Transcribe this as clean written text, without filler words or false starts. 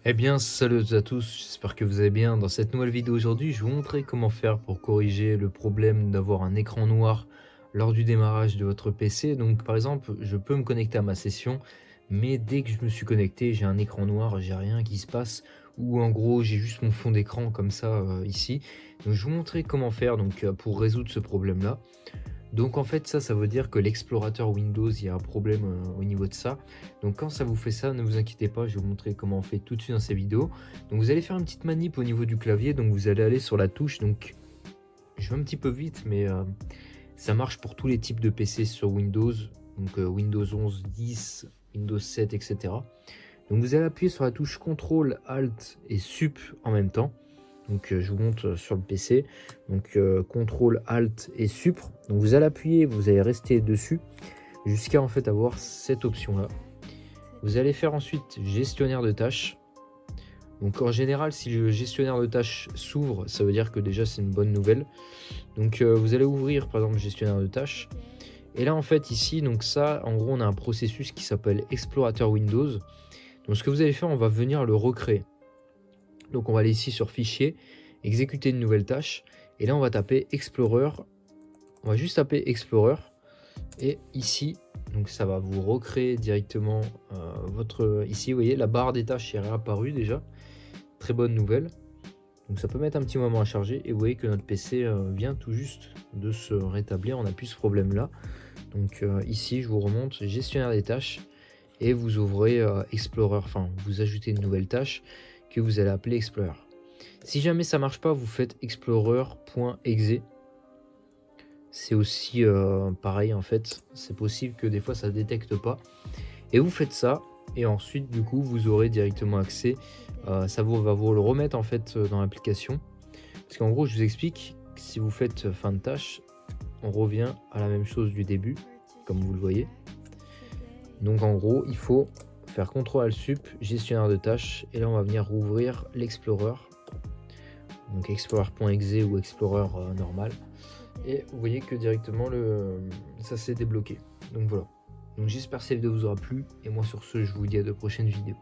Eh bien, salut à tous, j'espère que vous allez bien. Dans cette nouvelle vidéo aujourd'hui, je vais vous montrer comment faire pour corriger le problème d'avoir un écran noir lors du démarrage de votre PC. Donc, par exemple, je peux me connecter à ma session, mais dès que je me suis connecté, j'ai un écran noir, j'ai rien qui se passe, ou en gros, j'ai juste mon fond d'écran comme ça ici. Donc, je vais vous montrer comment faire pour résoudre ce problème-là. Donc en fait ça veut dire que l'explorateur Windows, il y a un problème au niveau de ça. Donc quand ça vous fait ça, ne vous inquiétez pas, je vais vous montrer comment on fait tout de suite dans ces vidéos. Donc vous allez faire une petite manip au niveau du clavier, donc vous allez aller sur la touche. Donc je vais un petit peu vite, mais ça marche pour tous les types de PC sur Windows. Donc Windows 11, 10, Windows 7, etc. Donc vous allez appuyer sur la touche CTRL, ALT et SUP en même temps. Donc je vous montre sur le PC. Donc CTRL, ALT et SUP. Donc vous allez appuyer, vous allez rester dessus jusqu'à en fait avoir cette option là. Vous allez faire ensuite gestionnaire de tâches. Donc en général, si le gestionnaire de tâches s'ouvre, ça veut dire que déjà c'est une bonne nouvelle. Donc vous allez ouvrir par exemple gestionnaire de tâches. Et là en fait ici, donc ça en gros on a un processus qui s'appelle explorateur Windows. Donc ce que vous allez faire, on va venir le recréer. Donc on va aller ici sur fichier, exécuter une nouvelle tâche, et là on va taper Explorer, on va juste taper Explorer, et ici, donc ça va vous recréer directement ici vous voyez la barre des tâches est réapparue déjà, très bonne nouvelle. Donc ça peut mettre un petit moment à charger, et vous voyez que notre PC vient tout juste de se rétablir, on n'a plus ce problème là. Donc ici je vous remonte gestionnaire des tâches, et vous ouvrez Explorer, enfin vous ajoutez une nouvelle tâche que vous allez appeler Explorer. Si jamais ça marche pas, vous faites explorer.exe. C'est aussi pareil en fait, c'est possible que des fois ça détecte pas. Et vous faites ça, et ensuite du coup vous aurez directement accès, ça va vous le remettre en fait dans l'application. Parce qu'en gros je vous explique, si vous faites fin de tâche, on revient à la même chose du début, comme vous le voyez. Donc en gros il faut faire CTRL SUP, gestionnaire de tâches, et là on va venir rouvrir l'Explorer. Donc explorer.exe ou Explorer normal. Et vous voyez que directement ça s'est débloqué. Donc voilà. Donc j'espère que cette vidéo vous aura plu. Et moi sur ce, je vous dis à de prochaines vidéos.